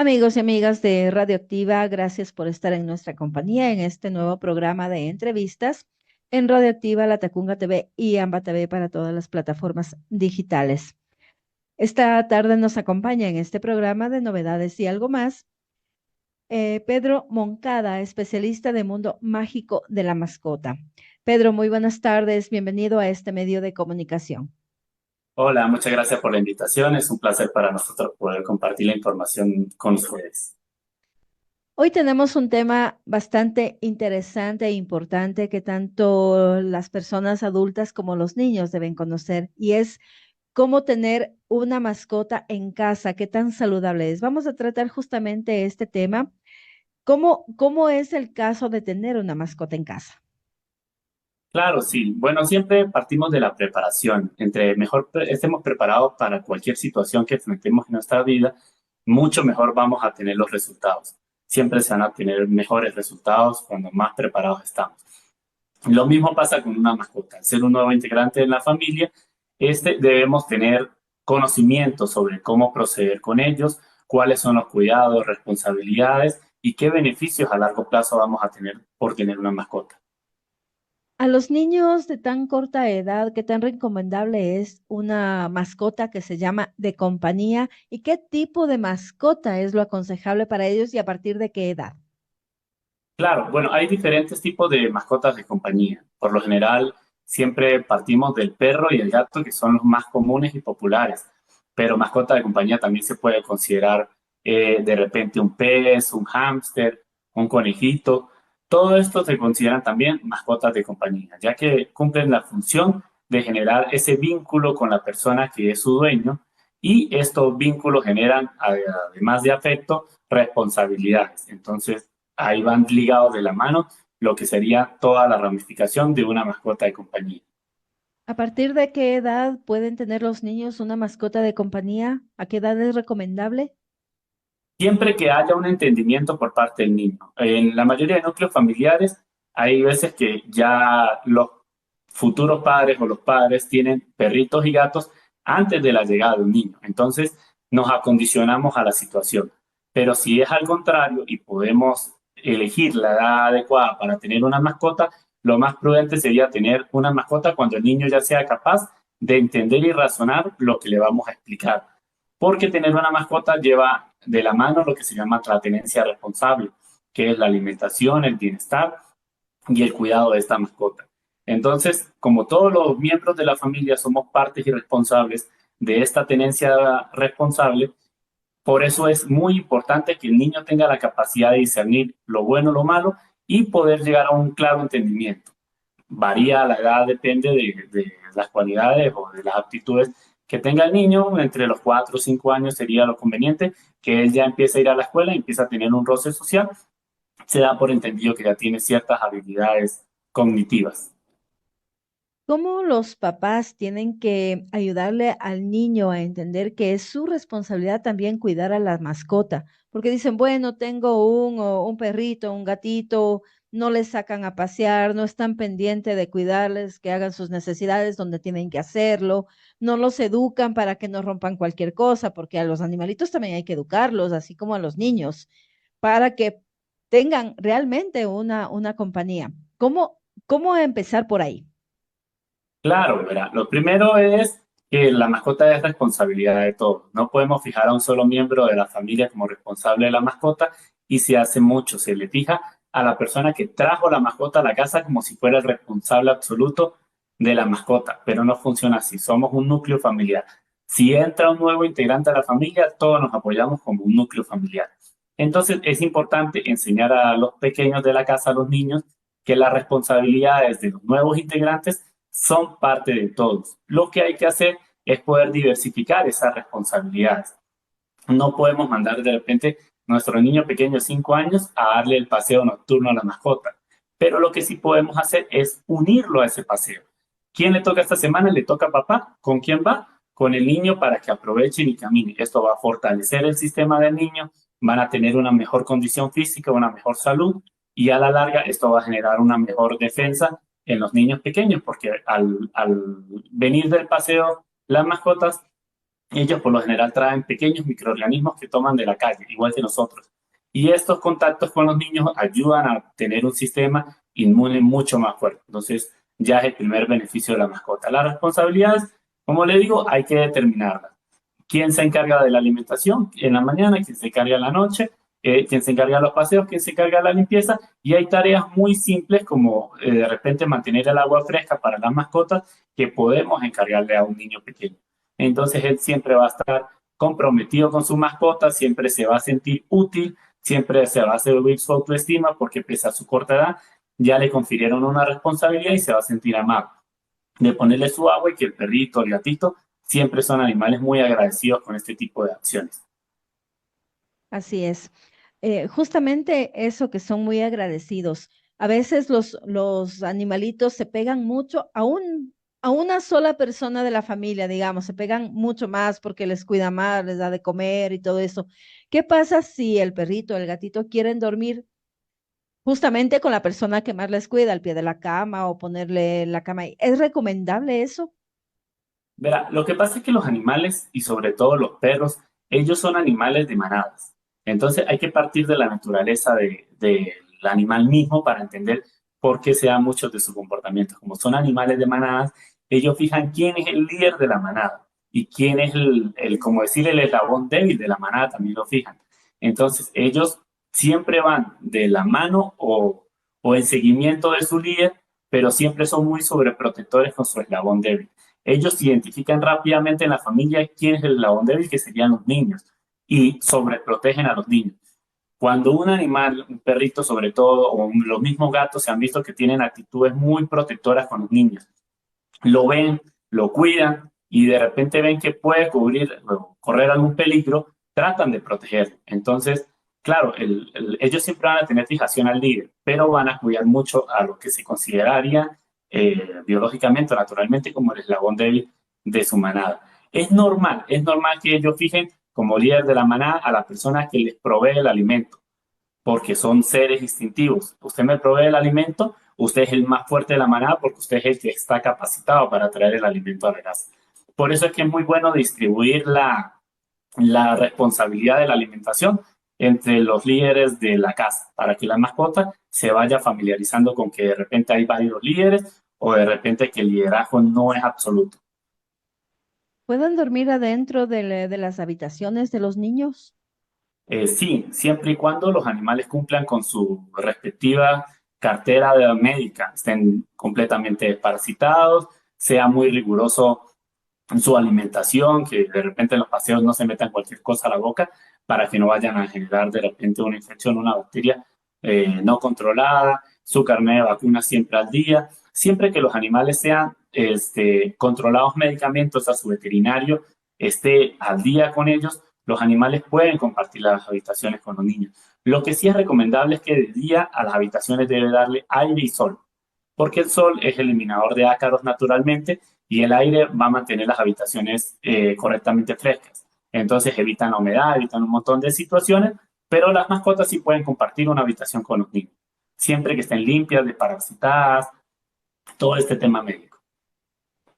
Amigos y amigas de Radioactiva, gracias por estar en nuestra compañía en este nuevo programa de entrevistas en Radioactiva, La Tacunga TV y Amba TV para todas las plataformas digitales. Esta tarde nos acompaña en este programa de novedades y algo más Pedro Moncada, especialista de mundo mágico de la mascota. Pedro, muy buenas tardes, bienvenido a este medio de comunicación. Hola, muchas gracias por la invitación. Es un placer para nosotros poder compartir la información con ustedes. Hoy tenemos un tema bastante interesante e importante que tanto las personas adultas como los niños deben conocer y es cómo tener una mascota en casa, qué tan saludable es. Vamos a tratar justamente este tema. ¿Cómo es el caso de tener una mascota en casa? Claro, sí. Bueno, siempre partimos de la preparación. Entre mejor estemos preparados para cualquier situación que enfrentemos en nuestra vida, mucho mejor vamos a tener los resultados. Siempre se van a tener mejores resultados cuando más preparados estamos. Lo mismo pasa con una mascota. Al ser un nuevo integrante de la familia, debemos tener conocimiento sobre cómo proceder con ellos, cuáles son los cuidados, responsabilidades y qué beneficios a largo plazo vamos a tener por tener una mascota. A los niños de tan corta edad, ¿qué tan recomendable es una mascota que se llama de compañía? ¿Y qué tipo de mascota es lo aconsejable para ellos y a partir de qué edad? Claro, bueno, hay diferentes tipos de mascotas de compañía. Por lo general, siempre partimos del perro y el gato, que son los más comunes y populares. Pero mascota de compañía también se puede considerar de repente un pez, un hámster, un conejito. Todo esto se consideran también mascotas de compañía, ya que cumplen la función de generar ese vínculo con la persona que es su dueño y estos vínculos generan, además de afecto, responsabilidades. Entonces, ahí van ligados de la mano lo que sería toda la ramificación de una mascota de compañía. ¿A partir de qué edad pueden tener los niños una mascota de compañía? ¿A qué edad es recomendable? Siempre que haya un entendimiento por parte del niño. En la mayoría de núcleos familiares hay veces que ya los futuros padres o los padres tienen perritos y gatos antes de la llegada de un niño. Entonces nos acondicionamos a la situación. Pero si es al contrario y podemos elegir la edad adecuada para tener una mascota, lo más prudente sería tener una mascota cuando el niño ya sea capaz de entender y razonar lo que le vamos a explicar, porque tener una mascota lleva de la mano lo que se llama la tenencia responsable, que es la alimentación, el bienestar y el cuidado de esta mascota. Entonces, como todos los miembros de la familia somos partes y responsables de esta tenencia responsable, por eso es muy importante que el niño tenga la capacidad de discernir lo bueno, lo malo y poder llegar a un claro entendimiento. Varía la edad, depende de las cualidades o de las aptitudes que tenga el niño. Entre los 4 o 5 años sería lo conveniente que él ya empiece a ir a la escuela y empiece a tener un roce social. Se da por entendido que ya tiene ciertas habilidades cognitivas. ¿Cómo los papás tienen que ayudarle al niño a entender que es su responsabilidad también cuidar a la mascota? Porque dicen, bueno, tengo un perrito, un gatito, no les sacan a pasear, no están pendientes de cuidarles, que hagan sus necesidades donde tienen que hacerlo, no los educan para que no rompan cualquier cosa, porque a los animalitos también hay que educarlos, así como a los niños, para que tengan realmente una compañía. ¿Cómo empezar por ahí? Claro, verá, lo primero es que la mascota es responsabilidad de todos. No podemos fijar a un solo miembro de la familia como responsable de la mascota y se hace mucho. Se le fija a la persona que trajo la mascota a la casa como si fuera el responsable absoluto de la mascota, pero no funciona así. Somos un núcleo familiar. Si entra un nuevo integrante a la familia, todos nos apoyamos como un núcleo familiar. Entonces es importante enseñar a los pequeños de la casa, a los niños, que las responsabilidades de los nuevos integrantes son parte de todos. Lo que hay que hacer es poder diversificar esas responsabilidades. No podemos mandar de repente nuestro niño pequeño de 5 años a darle el paseo nocturno a la mascota. Pero lo que sí podemos hacer es unirlo a ese paseo. ¿Quién le toca esta semana? Le toca a papá. ¿Con quién va? Con el niño para que aprovechen y camine. Esto va a fortalecer el sistema del niño, van a tener una mejor condición física, una mejor salud y a la larga esto va a generar una mejor defensa en los niños pequeños porque al venir del paseo las mascotas Ellos por lo general traen pequeños microorganismos que toman de la calle, igual que nosotros. Y estos contactos con los niños ayudan a tener un sistema inmune mucho más fuerte. Entonces, ya es el primer beneficio de la mascota. Las responsabilidades, como le digo, hay que determinarlas. ¿Quién se encarga de la alimentación en la mañana? ¿Quién se encarga en la noche? ¿Quién se encarga de los paseos? ¿Quién se encarga de la limpieza? Y hay tareas muy simples como de repente mantener el agua fresca para las mascotas que podemos encargarle a un niño pequeño. Entonces él siempre va a estar comprometido con su mascota, siempre se va a sentir útil, siempre se va a subir su autoestima porque pese a su corta edad ya le confirieron una responsabilidad y se va a sentir amado. De ponerle su agua y que el perrito, el gatito, siempre son animales muy agradecidos con este tipo de acciones. Así es. Justamente eso que son muy agradecidos. A veces los animalitos se pegan mucho a una sola persona de la familia, digamos, se pegan mucho más porque les cuida más, les da de comer y todo eso. ¿Qué pasa si el perrito, el gatito quieren dormir justamente con la persona que más les cuida, al pie de la cama o ponerle la cama ahí? ¿Es recomendable eso? Verá, lo que pasa es que los animales, y sobre todo los perros, ellos son animales de manadas. Entonces hay que partir de la naturaleza del animal mismo para entender por qué se dan muchos de sus comportamientos. Como son animales de manadas, ellos fijan quién es el líder de la manada y quién es como decir, el eslabón débil de la manada, también lo fijan. Entonces ellos siempre van de la mano o en seguimiento de su líder, pero siempre son muy sobreprotectores con su eslabón débil. Ellos identifican rápidamente en la familia quién es el eslabón débil, que serían los niños, y sobreprotegen a los niños. Cuando un animal, un perrito sobre todo, o los mismos gatos se han visto que tienen actitudes muy protectoras con los niños, lo ven, lo cuidan y de repente ven que puede cubrir, correr algún peligro, tratan de protegerlo. Entonces, claro, ellos siempre van a tener fijación al líder, pero van a cuidar mucho a lo que se consideraría biológicamente o naturalmente como el eslabón débil de su manada. Es normal que ellos fijen como líder de la manada a la persona que les provee el alimento porque son seres instintivos. Usted me provee el alimento, usted es el más fuerte de la manada porque usted es el que está capacitado para traer el alimento a la casa. Por eso es que es muy bueno distribuir la responsabilidad de la alimentación entre los líderes de la casa, para que la mascota se vaya familiarizando con que de repente hay varios líderes o de repente que el liderazgo no es absoluto. ¿Pueden dormir adentro de las habitaciones de los niños? Sí, siempre y cuando los animales cumplan con su respectiva cartera de médica, estén completamente desparasitados, sea muy riguroso en su alimentación, que de repente en los paseos no se metan cualquier cosa a la boca para que no vayan a generar de repente una infección, una bacteria no controlada, su carnet de vacuna siempre al día, siempre que los animales sean controlados medicamentos a su veterinario, esté al día con ellos, los animales pueden compartir las habitaciones con los niños. Lo que sí es recomendable es que de día a las habitaciones debe darle aire y sol, porque el sol es eliminador de ácaros naturalmente y el aire va a mantener las habitaciones correctamente frescas. Entonces evitan la humedad, evitan un montón de situaciones, pero las mascotas sí pueden compartir una habitación con los niños, siempre que estén limpias, desparasitadas, todo este tema médico.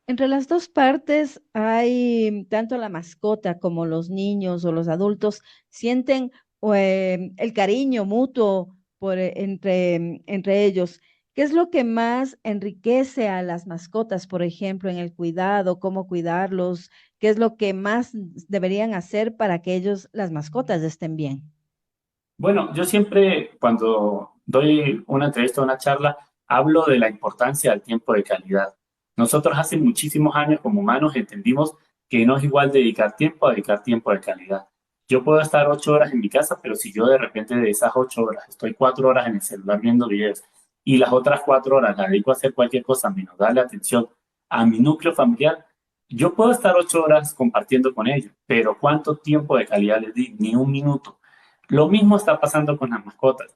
Entre las dos partes hay tanto la mascota como los niños o los adultos sienten el cariño mutuo entre ellos. ¿Qué es lo que más enriquece a las mascotas, por ejemplo, en el cuidado, cómo cuidarlos? ¿Qué es lo que más deberían hacer para que ellos, las mascotas, estén bien? Bueno, yo siempre cuando doy una entrevista o una charla, hablo de la importancia del tiempo de calidad. Nosotros hace muchísimos años como humanos entendimos que no es igual dedicar tiempo a dedicar tiempo de calidad. Yo puedo estar 8 horas en mi casa, pero si yo de repente de esas 8 horas estoy 4 horas en el celular viendo videos y las otras 4 horas las dedico a hacer cualquier cosa menos darle atención a mi núcleo familiar, yo puedo estar 8 horas compartiendo con ellos, pero ¿cuánto tiempo de calidad les di? Ni un minuto. Lo mismo está pasando con las mascotas.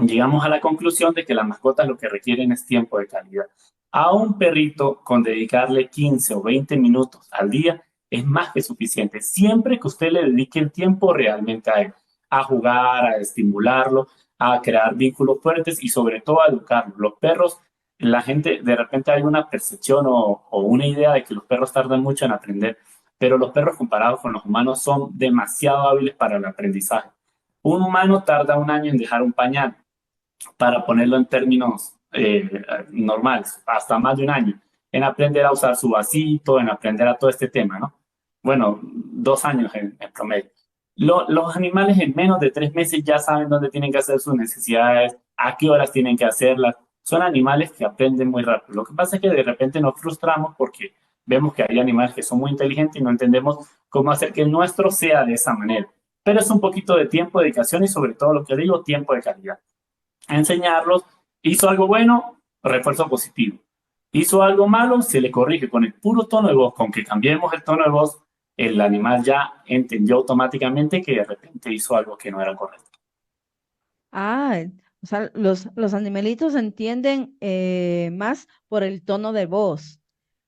Llegamos a la conclusión de que las mascotas lo que requieren es tiempo de calidad. A un perrito con dedicarle 15 o 20 minutos al día es más que suficiente, siempre que usted le dedique el tiempo realmente a él, a jugar, a estimularlo, a crear vínculos fuertes y sobre todo a educarlo. Los perros, la gente de repente hay una percepción o una idea de que los perros tardan mucho en aprender, pero los perros comparados con los humanos son demasiado hábiles para el aprendizaje. Un humano tarda un año en dejar un pañal, para ponerlo en términos normales, hasta más de un año, en aprender a usar su vasito, en aprender a todo este tema, ¿no? Bueno, 2 años en promedio. Los animales en menos de 3 meses ya saben dónde tienen que hacer sus necesidades, a qué horas tienen que hacerlas. Son animales que aprenden muy rápido. Lo que pasa es que de repente nos frustramos porque vemos que hay animales que son muy inteligentes y no entendemos cómo hacer que el nuestro sea de esa manera. Pero es un poquito de tiempo, dedicación y sobre todo lo que digo, tiempo de calidad. A enseñarlos, hizo algo bueno, refuerzo positivo. Hizo algo malo, se le corrige con el puro tono de voz, con que cambiemos el tono de voz, el animal ya entendió automáticamente que de repente hizo algo que no era correcto. Ah, o sea, los animalitos entienden más por el tono de voz.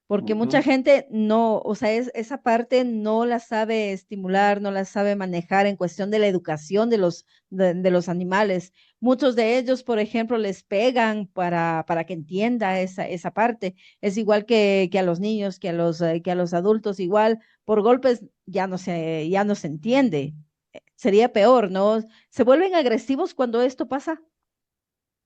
Porque mucha Ujú. gente no, o sea, esa parte no la sabe estimular, no la sabe manejar en cuestión de la educación de los animales. Muchos de ellos, por ejemplo, les pegan para que entienda esa parte. Es igual que a los niños, que a los adultos, igual, por golpes ya no se entiende. Sería peor, ¿no? ¿Se vuelven agresivos cuando esto pasa?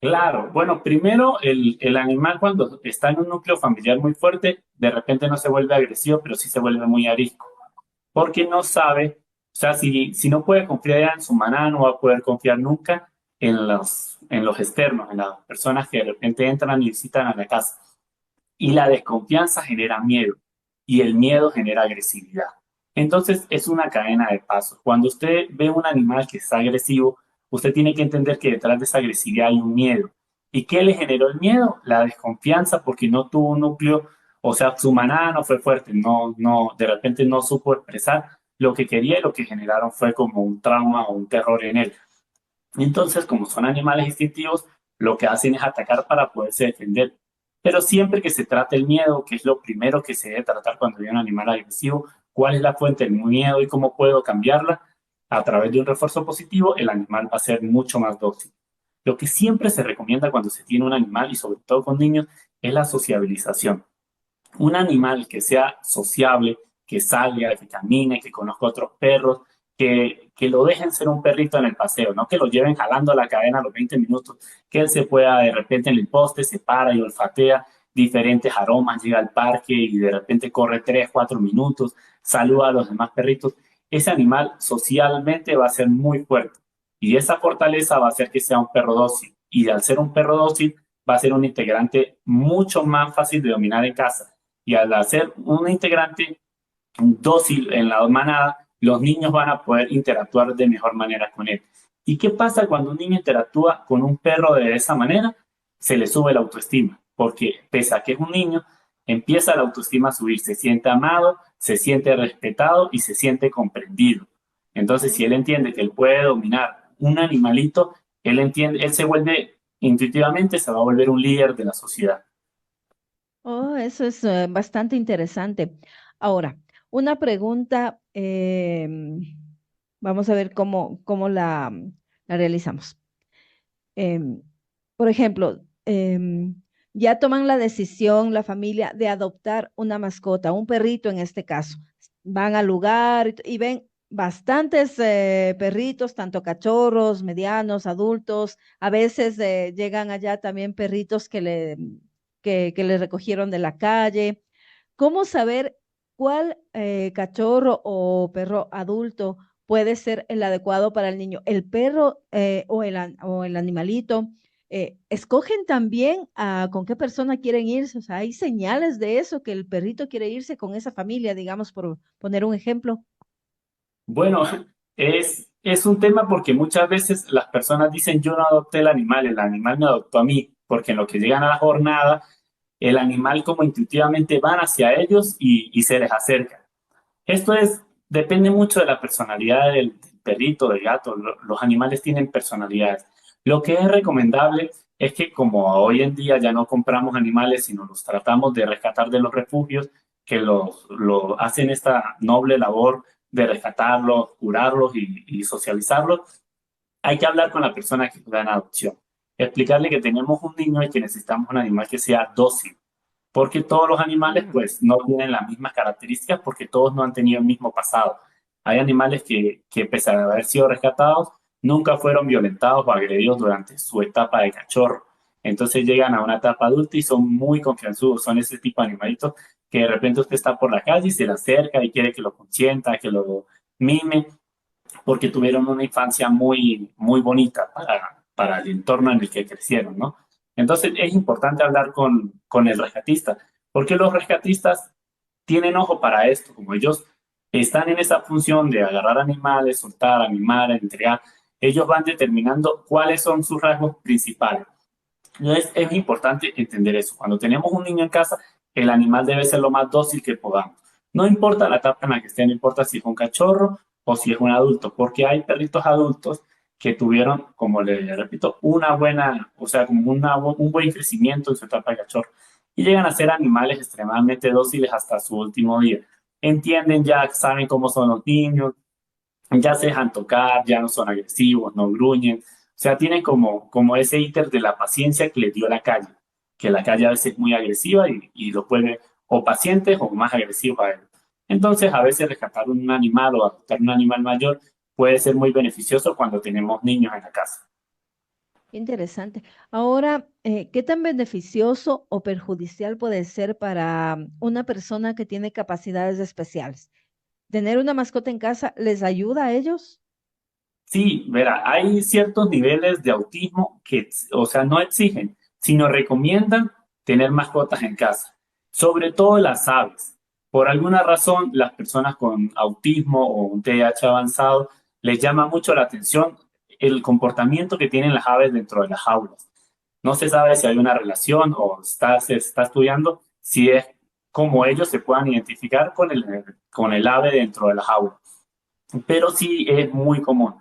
Claro, bueno, primero el animal cuando está en un núcleo familiar muy fuerte, de repente no se vuelve agresivo, pero sí se vuelve muy arisco, porque no sabe, o sea, si no puede confiar ya en su maná, no va a poder confiar nunca en los externos, en las personas que de repente entran y visitan a la casa. Y la desconfianza genera miedo y el miedo genera agresividad. Entonces es una cadena de pasos. Cuando usted ve un animal que está agresivo, usted tiene que entender que detrás de esa agresividad hay un miedo. ¿Y qué le generó el miedo? La desconfianza porque no tuvo un núcleo, o sea, su manada no fue fuerte, de repente no supo expresar lo que quería y lo que generaron fue como un trauma o un terror en él. Entonces, como son animales instintivos, lo que hacen es atacar para poderse defender. Pero siempre que se trate el miedo, que es lo primero que se debe tratar cuando hay un animal agresivo, cuál es la fuente del miedo y cómo puedo cambiarla, a través de un refuerzo positivo, el animal va a ser mucho más dócil. Lo que siempre se recomienda cuando se tiene un animal y sobre todo con niños es la sociabilización. Un animal que sea sociable, que salga, que camine, que conozca otros perros, que lo dejen ser un perrito en el paseo, no que lo lleven jalando la cadena a los 20 minutos, que él se pueda de repente en el poste, se para y olfatea diferentes aromas, llega al parque y de repente corre 3, 4 minutos, saluda a los demás perritos. Ese animal socialmente va a ser muy fuerte y esa fortaleza va a hacer que sea un perro dócil. Y al ser un perro dócil, va a ser un integrante mucho más fácil de dominar en casa y al hacer un integrante dócil en la manada, los niños van a poder interactuar de mejor manera con él. ¿Y qué pasa cuando un niño interactúa con un perro de esa manera? Se le sube la autoestima, porque pese a que es un niño, empieza la autoestima a subir, se siente amado, se siente respetado y se siente comprendido. Entonces, si él entiende que él puede dominar un animalito, él entiende, él se vuelve intuitivamente, se va a volver un líder de la sociedad. Oh, eso es bastante interesante. Ahora, una pregunta, vamos a ver cómo la realizamos. Em, por ejemplo, ya toman la decisión, la familia, de adoptar una mascota, un perrito en este caso. Van al lugar y ven bastantes perritos, tanto cachorros, medianos, adultos. A veces llegan allá también perritos que le recogieron de la calle. ¿Cómo saber cuál cachorro o perro adulto puede ser el adecuado para el niño? ¿El perro o el animalito? ¿Escogen también con qué persona quieren irse? O sea, hay señales de eso, que el perrito quiere irse con esa familia, digamos, por poner un ejemplo. Bueno, es un tema porque muchas veces las personas dicen yo no adopté el animal me adoptó a mí, porque en lo que llegan a la jornada, el animal como intuitivamente van hacia ellos y se les acerca. Depende mucho de la personalidad del perrito, del gato. Los animales tienen personalidades. Lo que es recomendable es que como hoy en día ya no compramos animales, sino los tratamos de rescatar de los refugios, que lo hacen esta noble labor de rescatarlos, curarlos y socializarlos, hay que hablar con la persona que da en adopción. Explicarle que tenemos un niño y que necesitamos un animal que sea dócil, porque todos los animales Ah, pues no tienen las mismas características porque todos no han tenido el mismo pasado. Hay animales que pese a haber sido rescatados, nunca fueron violentados o agredidos durante su etapa de cachorro. Entonces llegan a una etapa adulta y son muy confianzudos, son ese tipo de animalitos que de repente usted está por la calle y se le acerca y quiere que lo consienta, que lo mime, porque tuvieron una infancia muy bonita para el entorno en el que crecieron, ¿no? Entonces es importante hablar con el rescatista, porque los rescatistas tienen ojo para esto, como ellos están en esa función de agarrar animales, soltar, animar, entregar, ellos van determinando cuáles son sus rasgos principales. Entonces es importante entender eso. Cuando tenemos un niño en casa, el animal debe ser lo más dócil que podamos. No importa la etapa en la que esté, no importa si es un cachorro o si es un adulto, porque hay perritos adultos que tuvieron, como le repito, una buena, o sea, como un buen crecimiento en su etapa de cachorro y llegan a ser animales extremadamente dóciles hasta su último día. Entienden ya, saben cómo son los niños, ya se dejan tocar, ya no son agresivos, no gruñen. O sea, tienen como ese íter de la paciencia que les dio la calle, que la calle a veces es muy agresiva y los vuelve o pacientes o más agresivos a ellos. Entonces, a veces rescatar un animal o adoptar un animal mayor puede ser muy beneficioso cuando tenemos niños en la casa. interesante. Ahora, ¿qué tan beneficioso o perjudicial puede ser para una persona que tiene capacidades especiales? ¿Tener una mascota en casa les ayuda a ellos? Sí, verá, hay ciertos niveles de autismo que, o sea, no exigen, sino recomiendan tener mascotas en casa, sobre todo las aves. Por alguna razón, las personas con autismo o un TDAH avanzado les llama mucho la atención el comportamiento que tienen las aves dentro de las jaulas. No se sabe si hay una relación o se está estudiando si es como ellos se puedan identificar con el ave dentro de la jaula. Pero sí es muy común.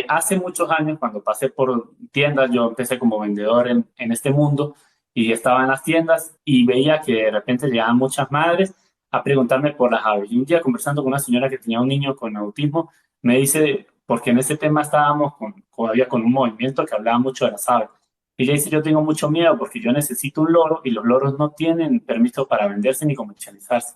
Hace muchos años, cuando pasé por tiendas, yo empecé como vendedor en este mundo y estaba en las tiendas y veía que de repente llegaban muchas madres a preguntarme por las aves. Y un día conversando con una señora que tenía un niño con autismo, me dice, porque en ese tema estábamos todavía con un movimiento que hablaba mucho de las aves. Y le dice, yo tengo mucho miedo porque yo necesito un loro y los loros no tienen permiso para venderse ni comercializarse.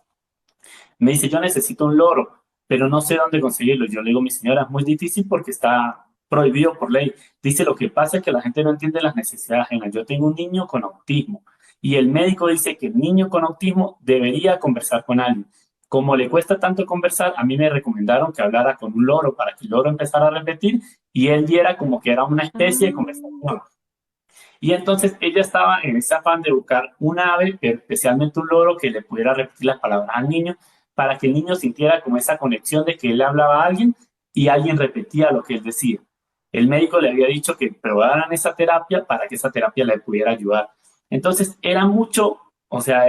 Me dice, yo necesito un loro, pero no sé dónde conseguirlo. Yo le digo, mi señora, es muy difícil porque está prohibido por ley. Dice, lo que pasa es que la gente no entiende las necesidades ajenas. Yo tengo un niño con autismo y el médico dice que el niño con autismo debería conversar con alguien. Como le cuesta tanto conversar, a mí me recomendaron que hablara con un loro para que el loro empezara a repetir y él diera como que era una especie de Ah, conversación. Y entonces ella estaba en ese afán de buscar un ave, especialmente un loro, que le pudiera repetir las palabras al niño, para que el niño sintiera como esa conexión de que él le hablaba a alguien y alguien repetía lo que él decía. El médico le había dicho que probaran esa terapia para que esa terapia le pudiera ayudar. Entonces era mucho, o sea,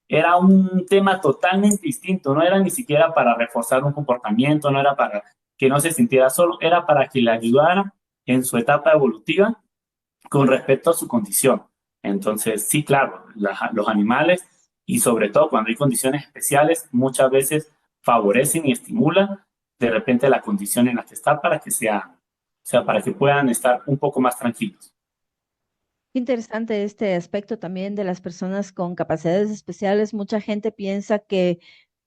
era un tema totalmente distinto, no era ni siquiera para reforzar un comportamiento, no era para que no se sintiera solo, era para que le ayudara en su etapa evolutiva con respecto a su condición. Entonces, sí, claro, los animales y sobre todo cuando hay condiciones especiales, muchas veces favorecen y estimulan de repente la condición en la que está para que sea, o sea, para que puedan estar un poco más tranquilos. qué interesante este aspecto también de las personas con capacidades especiales. Mucha gente piensa que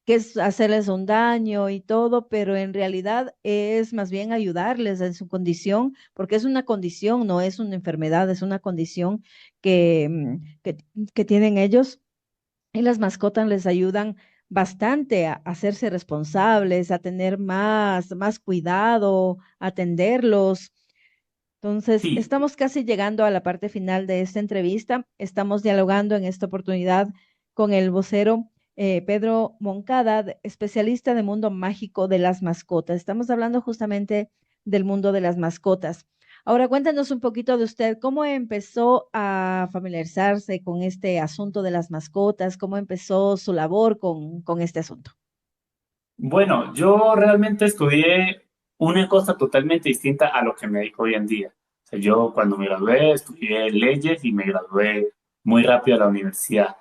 es hacerles un daño y todo, pero en realidad es más bien ayudarles en su condición, porque es una condición, no es una enfermedad, es una condición que, que tienen ellos y las mascotas les ayudan bastante a hacerse responsables, a tener más cuidado, a atenderlos. Entonces, Sí, estamos casi llegando a la parte final de esta entrevista. Estamos dialogando en esta oportunidad con el vocero Pedro Moncada, especialista de mundo mágico de las mascotas. Estamos hablando justamente del mundo de las mascotas. Ahora, cuéntanos un poquito de usted, ¿cómo empezó a familiarizarse con este asunto de las mascotas? ¿Cómo empezó su labor con este asunto? bueno, yo realmente estudié una cosa totalmente distinta a lo que me dedico hoy en día. O sea, yo cuando me gradué estudié leyes y me gradué muy rápido a la universidad.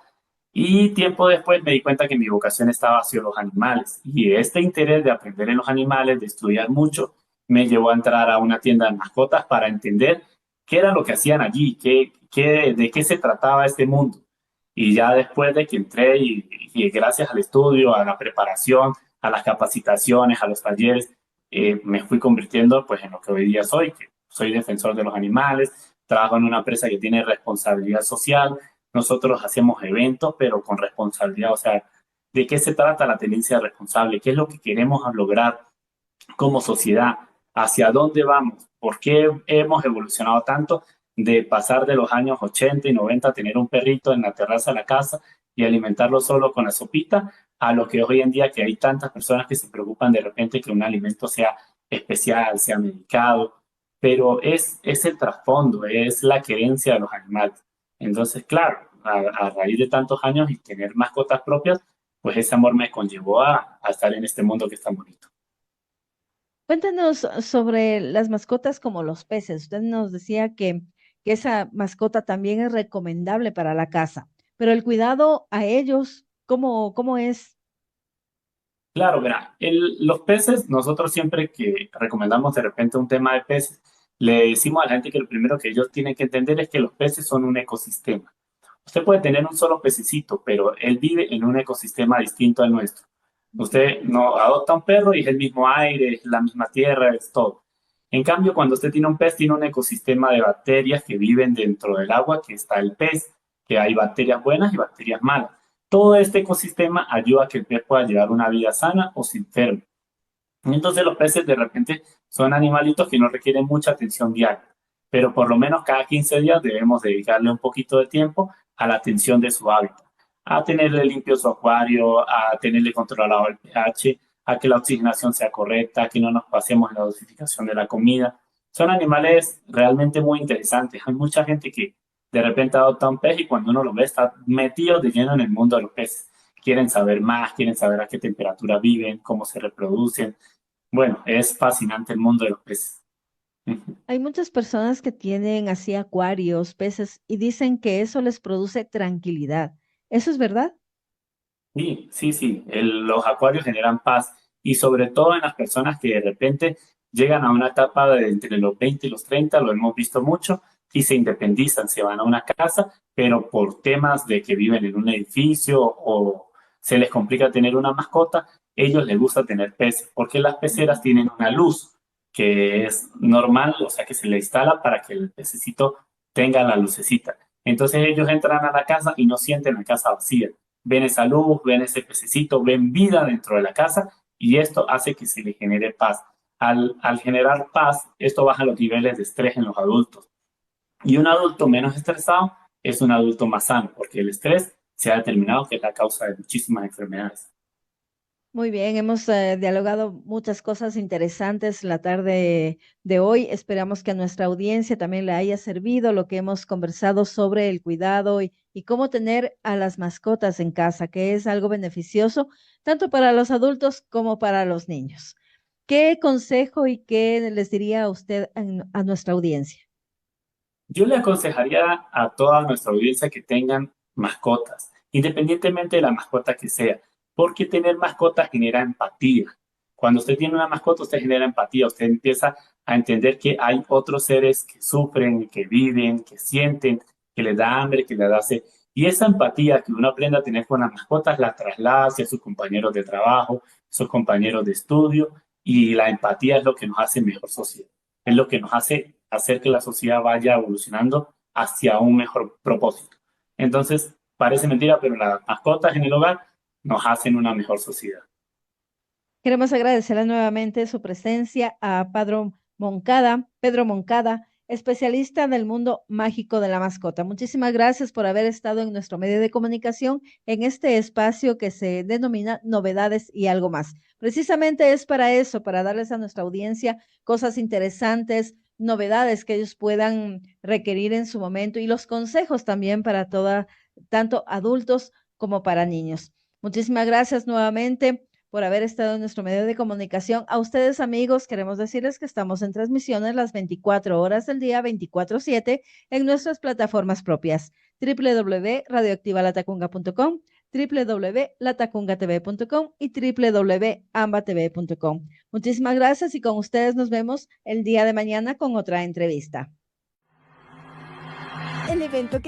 Y tiempo después me di cuenta que mi vocación estaba hacia los animales. Y este interés de aprender en los animales, de estudiar mucho, me llevó a entrar a una tienda de mascotas para entender qué era lo que hacían allí, de qué se trataba este mundo. Y ya después de que entré y gracias al estudio, a la preparación, a las capacitaciones, a los talleres, me fui convirtiendo pues en lo que hoy día soy, que soy defensor de los animales, trabajo en una empresa que tiene responsabilidad social. Nosotros hacemos eventos, pero con responsabilidad, o sea, ¿de qué se trata la tenencia responsable? ¿Qué es lo que queremos lograr como sociedad? ¿Hacia dónde vamos? ¿Por qué hemos evolucionado tanto de pasar de los años 80 y 90 a tener un perrito en la terraza de la casa y alimentarlo solo con la sopita, a lo que hoy en día que hay tantas personas que se preocupan de repente que un alimento sea especial, sea medicado, pero es el trasfondo, es la querencia de los animales. Entonces, claro, a raíz de tantos años y tener mascotas propias, pues ese amor me conllevó a estar en este mundo que es tan bonito. Cuéntanos sobre las mascotas como los peces. Usted nos decía que esa mascota también es recomendable para la casa, pero el cuidado a ellos, ¿cómo es? Claro, verá, los peces, nosotros siempre que recomendamos de repente un tema de peces, le decimos a la gente que lo primero que ellos tienen que entender es que los peces son un ecosistema. Usted puede tener un solo pececito, pero él vive en un ecosistema distinto al nuestro. Usted no adopta un perro y es el mismo aire, es la misma tierra, es todo. En cambio, cuando usted tiene un pez, tiene un ecosistema de bacterias que viven dentro del agua, que está el pez, que hay bacterias buenas y bacterias malas. Todo este ecosistema ayuda a que el pez pueda llevar una vida sana o sin enfermo. Entonces los peces de repente son animalitos que no requieren mucha atención diaria, pero por lo menos cada 15 días debemos dedicarle un poquito de tiempo a la atención de su hábitat, a tenerle limpio su acuario, a tenerle controlado el pH, a que la oxigenación sea correcta, a que no nos pasemos en la dosificación de la comida. Son animales realmente muy interesantes. Hay mucha gente que de repente adopta un pez y cuando uno lo ve está metido de lleno en el mundo de los peces. Quieren saber más, quieren saber a qué temperatura viven, cómo se reproducen. Bueno, es fascinante el mundo de los peces. Hay muchas personas que tienen así acuarios, peces, y dicen que eso les produce tranquilidad. ¿Eso es verdad? Sí, sí, sí, los acuarios generan paz y sobre todo en las personas que de repente llegan a una etapa de entre los 20 y los 30, lo hemos visto mucho, y se independizan, se van a una casa, pero por temas de que viven en un edificio o se les complica tener una mascota, ellos les gusta tener peces, porque las peceras tienen una luz que es normal, o sea que se le instala para que el pececito tenga la lucecita. Entonces ellos entran a la casa y no sienten la casa vacía, ven esa luz, ven ese pececito, ven vida dentro de la casa y esto hace que se le genere paz. Al generar paz, esto baja los niveles de estrés en los adultos. Y un adulto menos estresado es un adulto más sano, porque el estrés se ha determinado que es la causa de muchísimas enfermedades. Muy bien, hemos dialogado muchas cosas interesantes la tarde de hoy. Esperamos que a nuestra audiencia también le haya servido lo que hemos conversado sobre el cuidado y cómo tener a las mascotas en casa, que es algo beneficioso tanto para los adultos como para los niños. ¿Qué consejo y qué les diría a usted a nuestra audiencia? Yo le aconsejaría a toda nuestra audiencia que tengan mascotas, independientemente de la mascota que sea, porque tener mascotas genera empatía. Cuando usted tiene una mascota, usted genera empatía, usted empieza a entender que hay otros seres que sufren, que viven, que sienten, que les da hambre, que les da sed. Y esa empatía que uno aprende a tener con las mascotas la traslada hacia sus compañeros de trabajo, sus compañeros de estudio, y la empatía es lo que nos hace mejor sociedad, es lo que nos hace hacer que la sociedad vaya evolucionando hacia un mejor propósito. Entonces, parece mentira, pero las mascotas en el hogar nos hacen una mejor sociedad. Queremos agradecerle nuevamente su presencia a Pedro Moncada, especialista del mundo mágico de la mascota. Muchísimas gracias por haber estado en nuestro medio de comunicación en este espacio que se denomina Novedades y algo más. Precisamente es para eso, para darles a nuestra audiencia cosas interesantes, novedades que ellos puedan requerir en su momento y los consejos también para tanto adultos como para niños. Muchísimas gracias nuevamente por haber estado en nuestro medio de comunicación. A ustedes, amigos, queremos decirles que estamos en transmisiones las 24 horas del día, 24/7, en nuestras plataformas propias, www.radioactivalatacunga.com, www.latacungatv.com y www.ambatv.com. Muchísimas gracias y con ustedes nos vemos el día de mañana con otra entrevista. El evento que